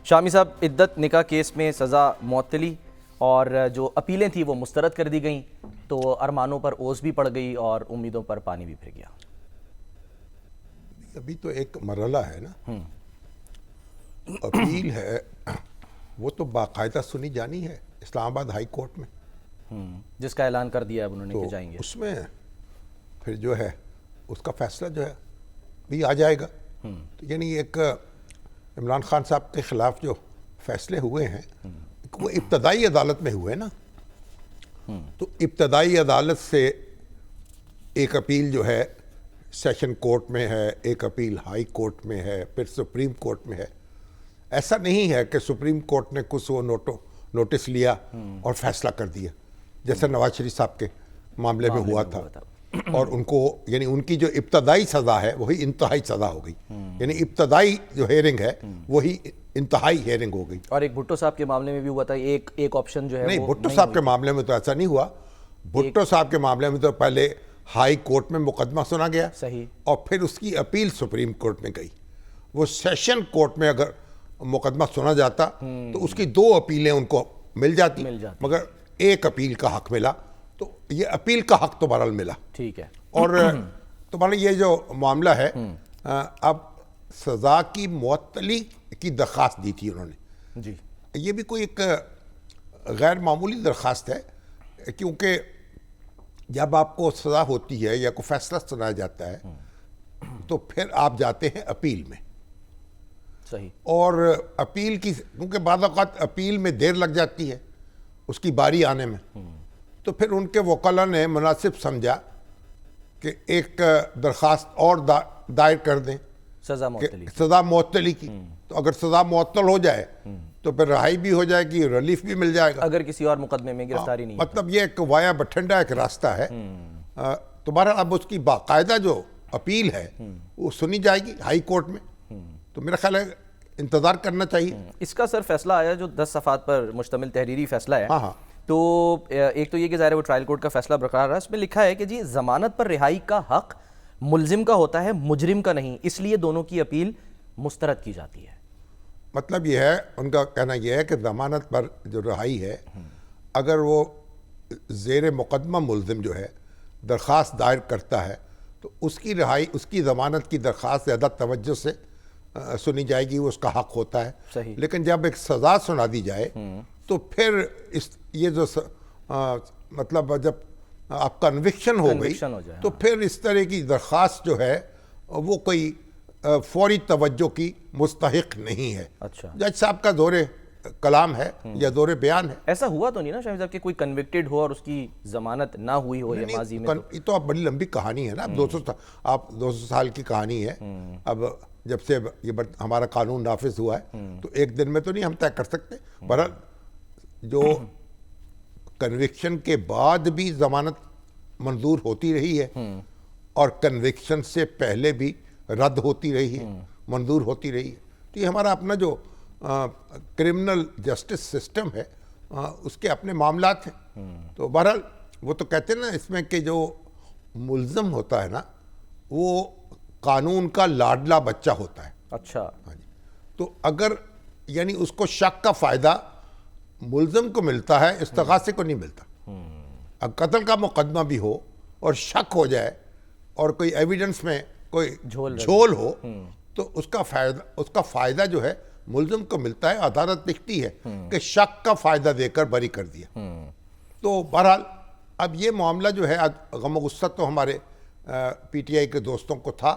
शामी साहब, इद्दत निकाह केस में सज़ा मअतली और जो अपीलें थी वो मुस्तरद कर दी गई, तो अरमानों पर ओस भी पड़ गई और उम्मीदों पर पानी भी फिर गया। अभी तो एक मरहला है ना, अपील है वो तो बाकायदा सुनी जानी है इस्लामाबाद हाई कोर्ट में, जिसका ऐलान कर दिया है उन्होंने तो कि जाएंगे। उसमें फिर जो है उसका फैसला जो है भी आ जाएगा। तो यानी एक इमरान खान साहब के खिलाफ जो फैसले हुए हैं वो इब्तदाई अदालत में हुए ना, तो इब्तदाई अदालत से एक अपील जो है सेशन कोर्ट में है, एक अपील हाई कोर्ट में है, फिर सुप्रीम कोर्ट में है। ऐसा नहीं है कि सुप्रीम कोर्ट ने कुछ वो नोटिस लिया और फैसला कर दिया, जैसे नवाज शरीफ साहब के मामले में हुआ था और उनको यानी उनकी जो इब्तदाई सज़ा है वही इंतहाई सज़ा हो गई। यानी इब्तदाई जो हेयरिंग है वही इंतहाई हेयरिंग हो गई। और एक भुट्टो साहब के मामले में भी हुआ था, एक ऑप्शन जो है नहीं, वो भुट्टो नहीं साहब हुई के थी। मामले में तो ऐसा नहीं हुआ। भुट्टो साहब के मामले में तो पहले हाई कोर्ट में मुकदमा सुना गया, सही, और फिर उसकी अपील सुप्रीम कोर्ट में गई। वो सेशन कोर्ट में अगर मुकदमा सुना जाता तो उसकी दो अपीलें उनको मिल जाती, मगर एक अपील का हक मिला, तो ये अपील का हक तो बहरहाल मिला। ठीक है। और तुम्हारा ये जो मामला है, अब सज़ा की मुअत्तली की दरख्वास्त दी थी उन्होंने जी। ये भी कोई एक गैर मामूली दरख्वास्त है, क्योंकि जब आपको सज़ा होती है या कोई फैसला सुनाया जाता है तो फिर आप जाते हैं अपील में। सही। और अपील की, क्योंकि बाद औक़ात अपील में देर लग जाती है उसकी बारी आने में, तो फिर उनके वकला ने मुनासिब समझा कि एक दरख्वास्त और दायर कर दें सज़ा मुअत्तली की। तो अगर सज़ा मुअत्तल हो जाए तो फिर रहाई भी हो जाएगी, रिलीफ भी मिल जाएगा, अगर किसी और मुकदमे में गिरफ्तारी नहीं। मतलब ये एक वाया बठिंडा एक रास्ता है। तुम्हारा अब उसकी बाकायदा जो अपील है वो सुनी जाएगी हाई कोर्ट में, तो मेरा ख्याल है इंतज़ार करना चाहिए। इसका सर फैसला आया जो 10 सफ़ात पर मुश्तमिल तहरीरी फैसला है। हाँ। तो एक तो ये कि ज़ाहिर है वो ट्रायल कोर्ट का फैसला बरकरार रहा। इसमें लिखा है कि जी ज़मानत पर रिहाई का हक मुल्जिम का होता है, मुजरिम का नहीं, इसलिए दोनों की अपील मुस्तरद की जाती है। मतलब यह है, उनका कहना यह है कि ज़मानत पर जो रिहाई है, अगर वो ज़ेर मुकदमा मुल्जिम जो है दरख्वास्त दायर करता है तो उसकी रिहाई, उसकी ज़मानत की दरख्वास्त ज़्यादा तवज्जो से सुनी जाएगी, वो उसका हक होता है। सही। लेकिन जब एक सज़ा सुना दी जाए तो फिर ये जो मतलब जब आप कन्विक्शन हो गई तो फिर इस तरह की दरख्वास्त जो है वो कोई फौरी तवज्जो की मुस्तहिक नहीं है। अच्छा। जज साहब का दौरे कलाम है या दौरे बयान है। ऐसा हुआ तो नहीं ना शाहिद साहब कि कोई कन्विक्टेड हो और उसकी जमानत ना हुई हो या माजी में? ये तो अब बड़ी लंबी कहानी है ना, 200 साल की कहानी है। अब जब से ये हमारा कानून नाफिज हुआ है तो एक दिन में तो नहीं हम तय कर सकते। पर जो कन्विक्शन के बाद भी जमानत मंजूर होती रही है और कन्विक्शन से पहले भी रद्द होती रही है, मंजूर होती रही है, तो ये हमारा अपना जो क्रिमिनल जस्टिस सिस्टम है उसके अपने मामलात हैं। तो बहरहाल वो तो कहते हैं ना इसमें कि जो मुल्ज़िम होता है ना वो कानून का लाडला बच्चा होता है। अच्छा। हाँ जी। तो अगर यानी उसको शक का फ़ायदा मुल्ज़िम को मिलता है, इस्तग़ासे को नहीं मिलता। अब कत्ल का मुकदमा भी हो और शक हो जाए और कोई एविडेंस में कोई झोल हो तो उसका फ़ायदा जो है मुल्ज़िम को मिलता है। अदालत लिखती है कि शक का फ़ायदा देकर बरी कर दिया। तो बहरहाल अब ये मामला जो है, गम गुस्सा तो हमारे पीटीआई के दोस्तों को था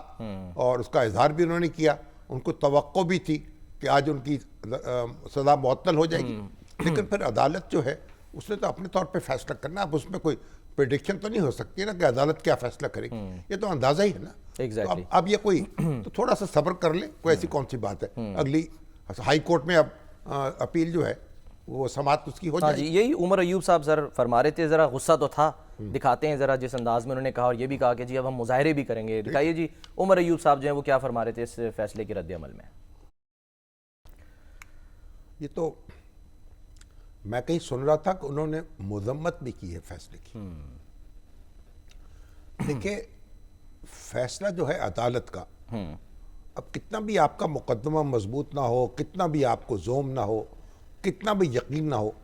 और उसका इजहार भी उन्होंने किया। उनको तवक्को भी थी कि आज उनकी सज़ा मुअत्तल हो जाएगी, लेकिन फिर अदालत जो है उसने तो अपने तौर पे फैसला करना। अब उसमें कोई प्रेडिक्शन तो नहीं हो सकती है ना कि अदालत क्या फैसला करेगी, ये तो अंदाज़ा ही है ना। Exactly. तो अब ये कोई तो थोड़ा सा सब्र कर ले, कोई ऐसी कौन सी बात है। अगली हाई कोर्ट में अब अपील जो है वो समाअत उसकी हो जाएगी। यही उमर अयूब साहब सर फरमा रहे थे, ज़रा गुस्सा तो था, दिखाते हैं ज़रा जिस अंदाज में उन्होंने कहा, और ये भी कहा कि जी अब हम मुजाहरे भी करेंगे। दिखाइए जी उमर अयूब साहब जो है वो क्या फरमा रहे थे इस फैसले के रद्द अमल में। ये तो मैं कहीं सुन रहा था कि उन्होंने मुज़म्मत भी की है फैसले की। देखिए फैसला जो है अदालत का अब कितना भी आपका मुकदमा मजबूत ना हो, कितना भी आपको जोम ना हो, कितना भी यकीन ना हो,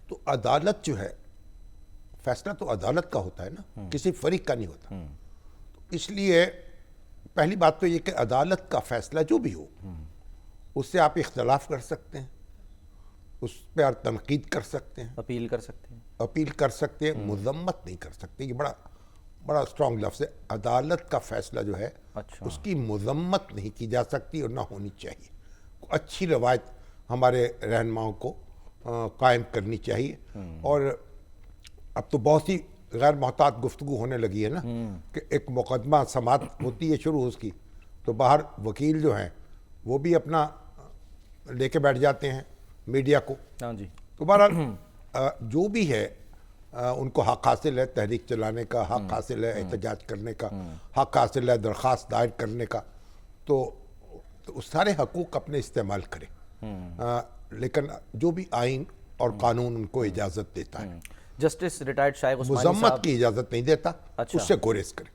तो अदालत जो है, फैसला तो अदालत का होता है ना, किसी फरीक का नहीं होता। तो इसलिए पहली बात तो ये कि अदालत का फैसला जो भी हो, उससे आप इख्तलाफ कर सकते हैं, उस पर तनकीद कर सकते हैं, अपील कर सकते हैं। अपील कर सकते हैं, मुजम्मत नहीं कर सकते। ये बड़ा बड़ा स्ट्रॉन्ग लफ्ज़ है। अदालत का फैसला जो है, अच्छा। उसकी मुजम्मत नहीं की जा सकती और ना होनी चाहिए। अच्छी रवायत हमारे रहनुमाओं को कायम करनी चाहिए। और अब तो बहुत सी गैर मोहतात गुफ्तगू होने लगी है ना, कि एक मुकदमा समात होती है शुरू उसकी, तो बाहर वकील जो हैं वो भी अपना लेके बैठ जाते हैं मीडिया को। हाँ जी। तो बहरहाल जो भी है, उनको हक हासिल है तहरीक चलाने का, हक हासिल है एहतजाज करने का, हक हासिल है दरख्वास्त दायर करने का। तो उस सारे हकूक़ अपने इस्तेमाल करें, लेकिन जो भी आइन और कानून उनको इजाज़त देता है, जस्टिस रिटायर्ड शाइख उस्मानी मुजम्मत साहब की इजाज़त नहीं देता, अच्छा। उससे गुरेज करें।